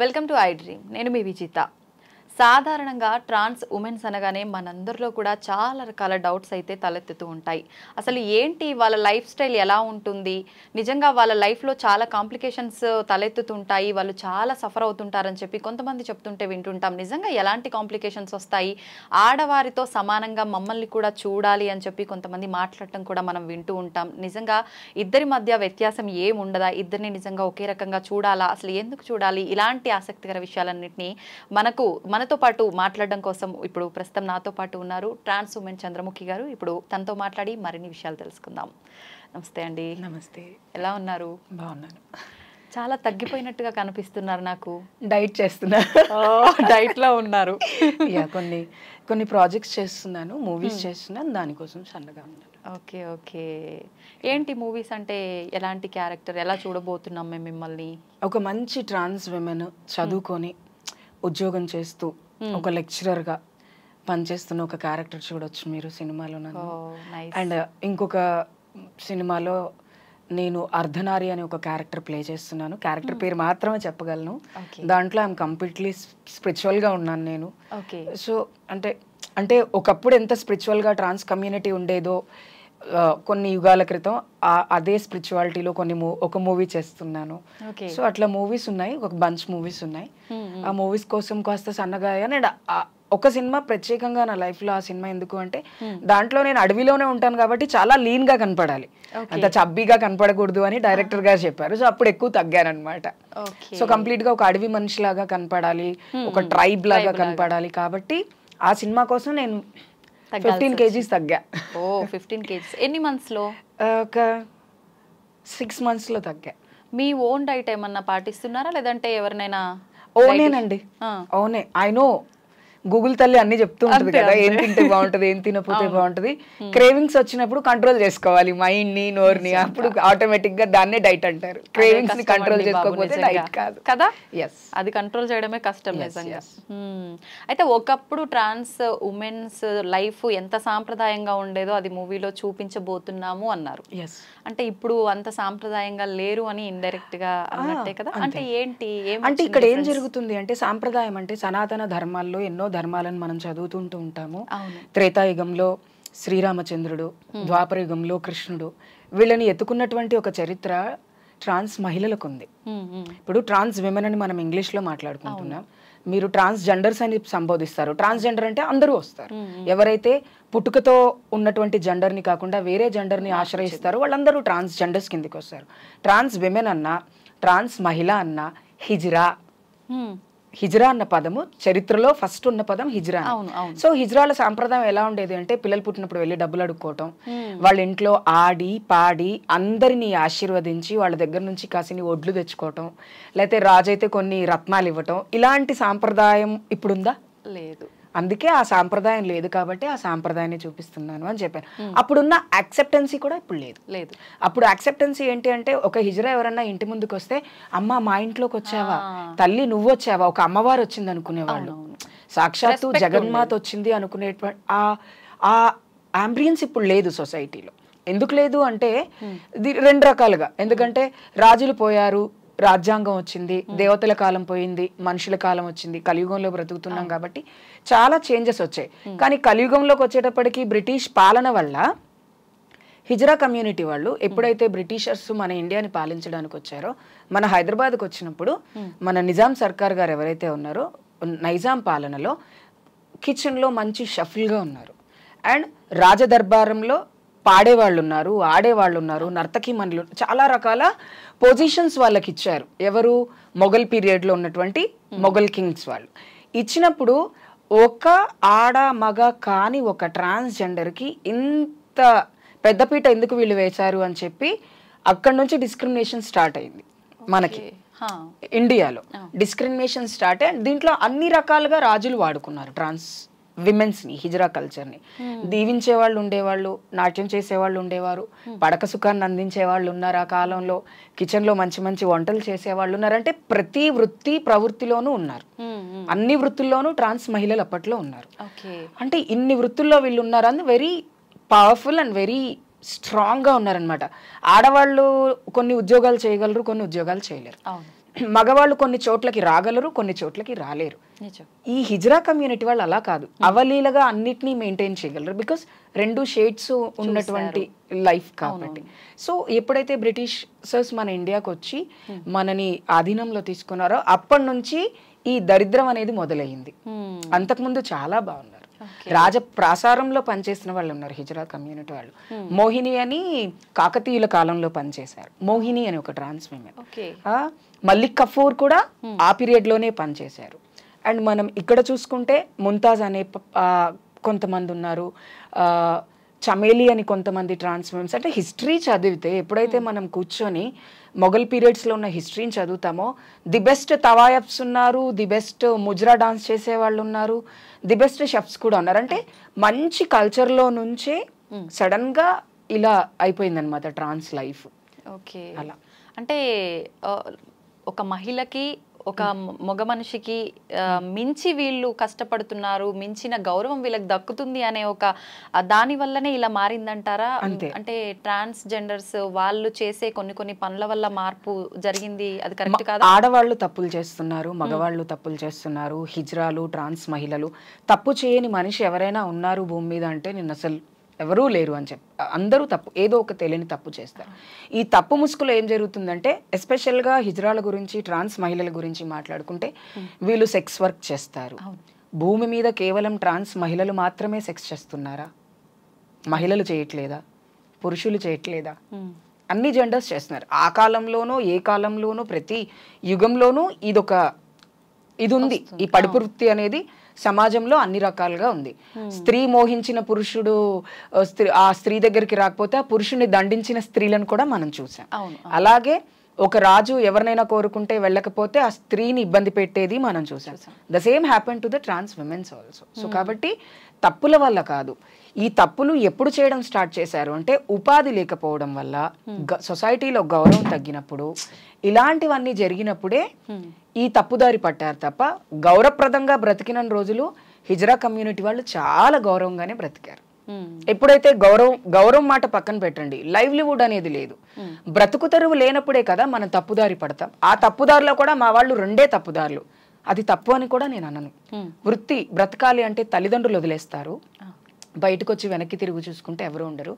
Welcome to I dream. నేను మీ విజిత. సాధారణంగా trans womens అనగానే మనందరిలో కూడా చాలా రకాల డౌట్స్ అయితే తలెత్తుతూ ఉంటాయి. అసలు ఏంటి వాళ్ళ లైఫ్ స్టైల్ ఎలా ఉంటుంది, నిజంగా వాళ్ళ లైఫ్లో చాలా కాంప్లికేషన్స్ తలెత్తుతుంటాయి, వాళ్ళు చాలా సఫర్ అవుతుంటారని చెప్పి కొంతమంది చెప్తుంటే వింటుంటాం. నిజంగా ఎలాంటి కాంప్లికేషన్స్ వస్తాయి, ఆడవారితో సమానంగా మమ్మల్ని కూడా చూడాలి అని చెప్పి కొంతమంది మాట్లాడటం కూడా మనం వింటూ ఉంటాం. నిజంగా ఇద్దరి మధ్య వ్యత్యాసం ఏముండదా, ఇద్దరిని నిజంగా ఒకే రకంగా చూడాలా, అసలు ఎందుకు చూడాలి, ఇలాంటి ఆసక్తికర విషయాలన్నింటినీ మనతో పాటు మాట్లాడడం కోసం ఇప్పుడు ప్రస్తుతం నాతో పాటు ఉన్నారు ట్రాన్స్ ఉమెన్ చంద్రముఖి గారు. ఇప్పుడు తనతో మాట్లాడి మరిన్ని విషయాలు తెలుసుకుందాం. నమస్తే అండి. నమస్తే. ఎలా ఉన్నారు? బాగున్నాను. చాలా తగ్గిపోయినట్టుగా కనిపిస్తున్నారు. నాకు డైట్ చేస్తున్నా. డైట్ లో ఉన్నారు. కొన్ని ప్రాజెక్ట్స్ చేస్తున్నాను, మూవీస్ చేస్తున్నాను, దానికోసం సన్నగా ఉన్నాను. Okay okay. ఏంటి మూవీస్ అంటే ఎలాంటి క్యారెక్టర్, ఎలా చూడబోతున్నాం మేము మిమ్మల్ని? ఒక మంచి ట్రాన్స్ విమెన్ చదువుకొని ఉద్యోగం చేస్తూ ఒక లెక్చరర్గా పనిచేస్తున్న ఒక క్యారెక్టర్ చూడొచ్చు మీరు సినిమాలో. అండ్ ఇంకొక సినిమాలో నేను అర్ధనారి అనే ఒక క్యారెక్టర్ ప్లే చేస్తున్నాను. క్యారెక్టర్ పేరు మాత్రమే చెప్పగలను. దాంట్లో ఐఎమ్ కంప్లీట్లీ స్పిరిచువల్గా ఉన్నాను నేను. సో అంటే ఒకప్పుడు ఎంత స్పిరిచువల్గా ట్రాన్స్ కమ్యూనిటీ ఉండేదో కొన్ని యుగాల క్రితం అదే స్పిరిచువాలిటీలో ఒక మూవీ చేస్తున్నాను. సో అట్లా మూవీస్ ఉన్నాయి, ఒక బంచ్ మూవీస్ ఉన్నాయి. ఆ మూవీస్ కోసం కాస్త సన్నగా అయ్యాను. అండ్ ఒక సినిమా ప్రత్యేకంగా నా లైఫ్లో, ఆ సినిమా ఎందుకు అంటే దాంట్లో నేను అడవిలోనే ఉంటాను కాబట్టి చాలా లీన్ గా కనపడాలి, అంత చబ్బీగా కనపడకూడదు అని డైరెక్టర్ గారు చెప్పారు. సో అప్పుడు ఎక్కువ తగ్గాను అనమాట. సో కంప్లీట్ గా ఒక అడవి మనిషిలాగా కనపడాలి, ఒక ట్రైబ్ లాగా కనపడాలి. కాబట్టి ఆ సినిమా కోసం నేను 15 kgs తగ్గా. 15 kgs. ఎన్ని మంత్స్ లో? ఒక 6 months లో తగ్గా. మీ ఓన్ డైట్ ఏమన్నా పాటిస్తున్నారా లేదంటే ఎవరినైనా? ఓనేనండి, ఓనే. ఐ నో గూగుల్ తల్లి అన్ని చెప్తూ ఉంటుంది కదా, ఏం తింటే బాగుంటది, ఏం తినకపోతే బాగుంటది. క్రేవింగ్స్ వచ్చినప్పుడు కంట్రోల్ చేసుకోవాలి మైండ్ ని, నోరుని. అప్పుడు ఆటోమేటిక్ గా దాన్నే డైట్ అంటారు. క్రేవింగ్స్ ని కంట్రోల్ చేసుకోకపోతే డైట్ కాదు కదా. అది కంట్రోల్ చేయడమే కష్టం నిజంగా. అయితే ఒకప్పుడు ట్రాన్స్ ఉమెన్స్ లైఫ్ ఎంత సాంప్రదాయంగా ఉండేదో అది మూవీలో చూపించబోతున్నాము అన్నారు. అంటే ఇప్పుడు అంత సాంప్రదాయంగా లేరు అని ఇండైరెక్ట్ గా అన్నట్టే కదా. అంటే ఏంటి, అంటే ఇక్కడ ఏం జరుగుతుంది అంటే, సాంప్రదాయం అంటే సనాతన ధర్మాల్లో ఎన్నో ధర్మాలను మనం చదువుతుంటూ ఉంటాము. త్రేతాయుగంలో శ్రీరామచంద్రుడు, ద్వాపర యుగంలో కృష్ణుడు, వీళ్ళని ఎత్తుకున్నటువంటి ఒక చరిత్ర ట్రాన్స్ మహిళలకు ఉంది. ఇప్పుడు ట్రాన్స్ విమెన్ అని మనం ఇంగ్లీష్ లో మాట్లాడుకుంటున్నాం, మీరు ట్రాన్స్ జెండర్స్ అని సంబోధిస్తారు. ట్రాన్స్ జెండర్ అంటే అందరూ వస్తారు. ఎవరైతే పుట్టుకతో ఉన్నటువంటి జెండర్ ని కాకుండా వేరే జెండర్ ని ఆశ్రయిస్తారో వాళ్ళందరూ ట్రాన్స్ జెండర్స్ కిందకి వస్తారు. ట్రాన్స్ విమెన్ అన్నా, ట్రాన్స్ మహిళ అన్నా, హిజ్రా అన్న పదము చరిత్రలో ఫస్ట్ ఉన్న పదం హిజ్రా. సో హిజ్రాల సాంప్రదాయం ఎలా ఉండేది అంటే, పిల్లలు పుట్టినప్పుడు వెళ్ళి డబ్బులు అడుక్కోవటం, వాళ్ళ ఇంట్లో ఆడి పాడి అందరినీ ఆశీర్వదించి వాళ్ళ దగ్గర నుంచి కాసిని ఒడ్లు తెచ్చుకోవటం, లేకపోతే రాజు అయితే కొన్ని రత్నాలు ఇవ్వటం, ఇలాంటి సాంప్రదాయం ఇప్పుడుందా? లేదు. అందుకే ఆ సాంప్రదాయం లేదు కాబట్టి ఆ సాంప్రదాయాన్ని చూపిస్తున్నాను అని చెప్పాను. అప్పుడున్న యాక్సెప్టెన్సీ కూడా ఇప్పుడు లేదు. అప్పుడు యాక్సెప్టెన్సీ ఏంటి అంటే, ఒక హిజ్రా ఎవరన్నా ఇంటి ముందుకు వస్తే, అమ్మ మా ఇంట్లోకి వచ్చావా, తల్లి నువ్వు వచ్చావా, ఒక అమ్మవారు వచ్చింది అనుకునేవాళ్ళు, సాక్షాత్తు జగన్మాత వచ్చింది అనుకునేటువంటి ఆ ఆంబియన్స్ ఇప్పుడు లేదు సొసైటీలో. ఎందుకు లేదు అంటే రెండు రకాలుగా. ఎందుకంటే రాజులు పోయారు, రాజ్యాంగం వచ్చింది, దేవతల కాలం పోయింది, మనుషుల కాలం వచ్చింది, కలియుగంలో బ్రతుకుతున్నాం కాబట్టి చాలా చేంజెస్ వచ్చాయి. కానీ కలియుగంలోకి వచ్చేటప్పటికి బ్రిటిష్ పాలన వల్ల హిజ్రా కమ్యూనిటీ వాళ్ళు ఎప్పుడైతే బ్రిటిషర్స్ మన ఇండియాని పాలించడానికి వచ్చారో, మన హైదరాబాద్కి వచ్చినప్పుడు మన నిజాం సర్కార్ గారు ఎవరైతే ఉన్నారో, నైజాం పాలనలో కిచెన్లో మంచి షఫుల్గా ఉన్నారు. అండ్ రాజదర్బారంలో పాడేవాళ్ళు ఉన్నారు, ఆడేవాళ్ళు ఉన్నారు, నర్తకి మనులు, చాలా రకాల పొజిషన్స్ వాళ్ళకి ఇచ్చారు. ఎవరు? మొఘల్ పీరియడ్లో ఉన్నటువంటి మొఘల్ కింగ్స్ వాళ్ళు ఇచ్చినప్పుడు, ఒక ఆడ మగ కాని ఒక ట్రాన్స్జెండర్కి ఇంత పెద్దపీట ఎందుకు వీళ్ళు వేశారు అని చెప్పి అక్కడి నుంచి డిస్క్రిమినేషన్ స్టార్ట్ అయింది మనకి ఇండియాలో. డిస్క్రిమినేషన్ స్టార్ట్ అయ్యి దీంట్లో అన్ని రకాలుగా రాజులు వాడుకున్నారు ట్రాన్స్ విమెన్స్ని, హిజ్రా కల్చర్ని. దీవించే వాళ్ళు ఉండేవాళ్ళు, నాట్యం చేసేవాళ్ళు ఉండేవారు, పడక సుఖాన్ని అందించే వాళ్ళు ఉన్నారు ఆ కాలంలో, కిచెన్లో మంచి మంచి వంటలు చేసేవాళ్ళు ఉన్నారు. అంటే ప్రతి వృత్తి ప్రవృత్తిలోనూ ఉన్నారు, అన్ని వృత్తుల్లోనూ ట్రాన్స్ మహిళలు అప్పట్లో ఉన్నారు. అంటే ఇన్ని వృత్తుల్లో వీళ్ళు ఉన్నారు అని వెరీ పవర్ఫుల్ అండ్ వెరీ స్ట్రాంగ్గా ఉన్నారనమాట. ఆడవాళ్ళు కొన్ని ఉద్యోగాలు చేయగలరు, కొన్ని ఉద్యోగాలు చేయలేరు. మగవాళ్ళు కొన్ని చోట్లకి రాగలరు, కొన్ని చోట్లకి రాలేరు. ఈ హిజ్రా కమ్యూనిటీ వాళ్ళు అలా కాదు, అవలీలగా అన్నిటినీ మెయింటైన్ చేయగలరు. బికాస్ 2 షేడ్స్ ఉన్నటువంటి లైఫ్ కాబట్టి. సో ఎప్పుడైతే బ్రిటిషర్స్ మన ఇండియాకి వచ్చి మనని ఆధీనంలో తీసుకున్నారో అప్పటి నుంచి ఈ దరిద్రం అనేది మొదలైంది. అంతకుముందు చాలా బాగున్నారు. రాజప్రాసారంలో పనిచేసిన వాళ్ళు ఉన్నారు హిజ్రా కమ్యూనిటీ వాళ్ళు. మోహిని అని కాకతీయుల కాలంలో పనిచేశారు. మోహిని అని ఒక ట్రాన్స్ విమెన్. మల్లిక్ కఫూర్ కూడా ఆ పీరియడ్ లోనే పనిచేశారు. అండ్ మనం ఇక్కడ చూసుకుంటే ముంతాజ్ అనే కొంతమంది ఉన్నారు, చమేలి అని కొంతమంది ట్రాన్స్ విమెన్స్. అంటే హిస్టరీ చదివితే ఎప్పుడైతే మనం కూర్చొని మొఘల్ పీరియడ్స్లో ఉన్న హిస్టరీని చదువుతామో ది బెస్ట్ తవాయబ్స్ ఉన్నారు, ది బెస్ట్ ముజ్రా డాన్స్ చేసే వాళ్ళు ఉన్నారు, ది బెస్ట్ షెఫ్స్ కూడా ఉన్నారు. అంటే మంచి కల్చర్లో నుంచే సడన్గా ఇలా అయిపోయిందనమాట ట్రాన్స్ లైఫ్. ఓకే, అలా అంటే ఒక మహిళకి ఒక మగ మనిషికి మించి వీళ్ళు కష్టపడుతున్నారు, మించిన గౌరవం వీళ్ళకి దక్కుతుంది అనే ఒక దాని వల్లనే ఇలా మారిందంటారా? అంటే ట్రాన్స్ జెండర్స్ వాళ్ళు చేసే కొన్ని పనుల వల్ల మార్పు జరిగింది, అది కరెక్ట్ కాదు? ఆడవాళ్ళు తప్పులు చేస్తున్నారు, మగవాళ్ళు తప్పులు చేస్తున్నారు. హిజ్రాలు, ట్రాన్స్ మహిళలు, తప్పు చేయని మనిషి ఎవరైనా ఉన్నారు భూమి మీద అంటే నేను అసలు ఎవరూ లేరు అని చెప్పి అందరూ తప్పు, ఏదో ఒక తెలియని తప్పు చేస్తారు. ఈ తప్పు ముసుగులో ఏం జరుగుతుందంటే ఎస్పెషల్గా హిజ్రాల గురించి, ట్రాన్స్ మహిళల గురించి మాట్లాడుకుంటే వీళ్ళు సెక్స్ వర్క్ చేస్తారు. భూమి మీద కేవలం ట్రాన్స్ మహిళలు మాత్రమే సెక్స్ చేస్తున్నారా? మహిళలు చేయట్లేదా? పురుషులు చేయట్లేదా? అన్ని జెండర్స్ చేస్తున్నారు. ఆ కాలంలోనూ ఏ కాలంలోనూ ప్రతి యుగంలోనూ ఇది ఉంది. ఈ పడుపు వృత్తి అనేది సమాజంలో అన్ని రకాలుగా ఉంది. స్త్రీ మోహించిన పురుషుడు ఆ స్త్రీ దగ్గరికి రాకపోతే ఆ పురుషుని దండించిన స్త్రీలను కూడా మనం చూసాం. అలాగే ఒక రాజు ఎవరినైనా కోరుకుంటే వెళ్ళకపోతే ఆ స్త్రీని ఇబ్బంది పెట్టేది మనం చూసాం. The same happen to the trans women's also. So కాబట్టి తప్పుల వల్ల కాదు, ఈ తప్పులు ఎప్పుడు చేయడం స్టార్ట్ చేశారు అంటే ఉపాధి లేకపోవడం వల్ల, సొసైటీలో గౌరవం తగ్గినప్పుడు, ఇలాంటివన్నీ జరిగినప్పుడే ఈ తప్పుదారి పట్టారు తప్ప గౌరవప్రదంగా బ్రతికిన రోజులు హిజ్రా కమ్యూనిటీ వాళ్ళు చాలా గౌరవంగానే బ్రతికారు. ఎప్పుడైతే గౌరవం మాట పక్కన పెట్టండి, లైవ్లీవుడ్ అనేది లేదు, బ్రతుకు తెరువు లేనప్పుడే కదా మనం తప్పుదారి పడతాం. ఆ తప్పుదారిలో కూడా మా వాళ్ళు 2 తప్పుదారులు. అది తప్పు అని కూడా నేను అనను. వృత్తి బ్రతకాలి అంటే తల్లిదండ్రులు వదిలేస్తారు, బయటకు వచ్చి వెనక్కి తిరిగి చూసుకుంటే ఎవరు ఉండరు.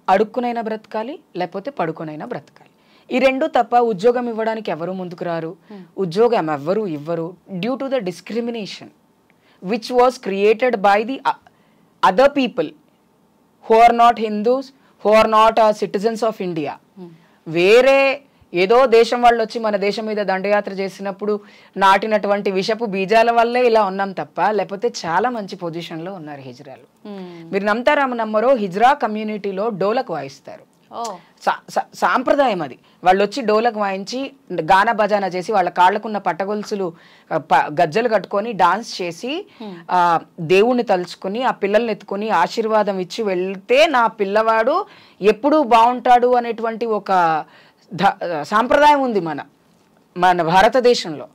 అడుక్కునైనా బ్రతకాలి, లేకపోతే పడుకునైనా బ్రతకాలి. ఈ 2 తప్ప ఉద్యోగం ఇవ్వడానికి ఎవరు ముందుకు రారు, ఉద్యోగం ఎవరు ఇవ్వరు. Due to the discrimination which was created by the other people who are not Hindus, who are not citizens of India. వేరే ఏదో దేశం వాళ్ళు వచ్చి మన దేశం మీద దండయాత్ర చేసినప్పుడు నాటినటువంటి విషపు బీజాల వల్లే ఇలా ఉన్నాం తప్ప లేకపోతే చాలా మంచి పొజిషన్లో ఉన్నారు హిజ్రాలు. మీరు నమ్ముతారా నమ్మరో, హిజ్రా కమ్యూనిటీలో డోలకు వాయిస్తారు. సాంప్రదాయం అది. వాళ్ళు వచ్చి డోలకు వాయించి గానా బజానా చేసి వాళ్ళ కాళ్ళకున్న పట్టగొలుసులు గజ్జలు కట్టుకొని డాన్స్ చేసి దేవుణ్ణి తలుచుకొని ఆ పిల్లల్ని ఎత్తుకొని ఆశీర్వాదం ఇచ్చి వెళ్తే నా పిల్లవాడు ఎప్పుడూ బాగుంటాడు అనేటువంటి ఒక సాంప్రదాయం ఉంది మన భారతదేశంలో.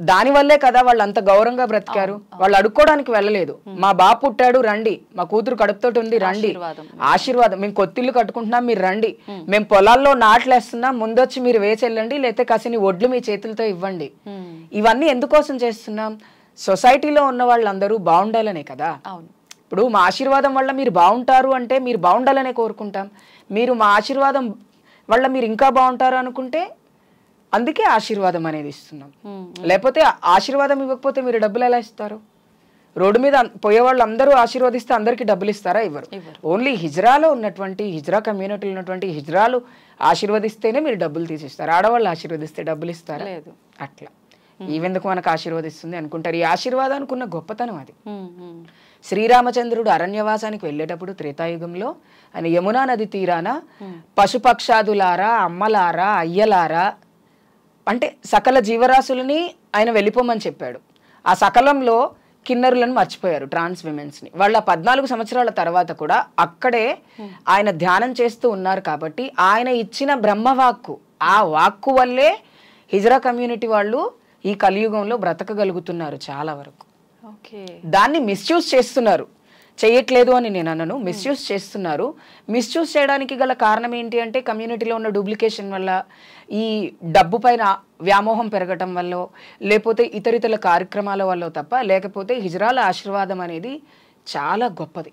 దానివల్లే కదా వాళ్ళు అంత గౌరవంగా బ్రతికారు. వాళ్ళు అడుక్కోవడానికి వెళ్ళలేదు, మా బాబు పుట్టాడు రండి, మా కూతురు కడుపుతోటి ఉంది రండి, ఆశీర్వాదం, మేము కొత్తిల్లు కట్టుకుంటున్నాం మీరు రండి, మేము పొలాల్లో నాట్లేస్తున్నాం ముందొచ్చి మీరు వేచెళ్ళండి, లేకపోతే కాసిని ఒడ్లు మీ చేతులతో ఇవ్వండి. ఇవన్నీ ఎందుకోసం చేస్తున్నాం? సొసైటీలో ఉన్న వాళ్ళందరూ బాగుండాలనే కదా. ఇప్పుడు మా ఆశీర్వాదం వల్ల మీరు బాగుంటారు అంటే మీరు బాగుండాలనే కోరుకుంటాం. మీరు మా ఆశీర్వాదం వల్ల మీరు ఇంకా బాగుంటారు అనుకుంటే అందుకే ఆశీర్వాదం అనేది ఇస్తున్నాం. లేకపోతే ఆశీర్వాదం ఇవ్వకపోతే మీరు డబ్బులు ఎలా ఇస్తారు? రోడ్డు మీద పోయేవాళ్ళు అందరూ ఆశీర్వదిస్తే అందరికీ డబ్బులు ఇస్తారా? ఇవ్వరు. ఓన్లీ హిజ్రాలో ఉన్నటువంటి హిజ్రా కమ్యూనిటీలో ఉన్నటువంటి హిజ్రాలు ఆశీర్వదిస్తేనే మీరు డబ్బులు తీసిస్తారు. ఆడవాళ్ళు ఆశీర్వదిస్తే డబ్బులు ఇస్తారా? లేదు. అట్లా ఈవెందుకు మనకు ఆశీర్వదిస్తుంది అనుకుంటారు. ఈ ఆశీర్వాదానికి ఉన్న గొప్పతనం అది. శ్రీరామచంద్రుడు అరణ్యవాసానికి వెళ్ళేటప్పుడు త్రేతాయుగంలో ఆయన యమునా నది తీరాన పశుపక్షాదులారా, అమ్మలారా, అయ్యలారా అంటే సకల జీవరాశులని ఆయన వెళ్ళిపోమని చెప్పాడు. ఆ సకలంలో కిన్నరులను మర్చిపోయారు, ట్రాన్స్ విమెన్స్ని. వాళ్ళ 14 సంవత్సరాల తర్వాత కూడా అక్కడే ఆయన ధ్యానం చేస్తూ ఉన్నారు. కాబట్టి ఆయన ఇచ్చిన బ్రహ్మవాక్కు, ఆ వాక్కు వల్లే హిజ్రా కమ్యూనిటీ వాళ్ళు ఈ కలియుగంలో బ్రతకగలుగుతున్నారు చాలా వరకు. దాన్ని మిస్యూజ్ చేస్తున్నారు. చేయట్లేదు అని నేను అన్నను, మిస్యూజ్ చేస్తున్నారు. మిస్యూజ్ చేయడానికి గల కారణం ఏంటి అంటే కమ్యూనిటీలో ఉన్న డూప్లికేషన్ వల్ల, ఈ డబ్బు పైన వ్యామోహం పెరగటం వల్ల, లేకపోతే ఇతరితర కార్యక్రమాల వల్ల తప్ప, లేకపోతే హిజ్రాల ఆశీర్వాదం అనేది చాలా గొప్పది.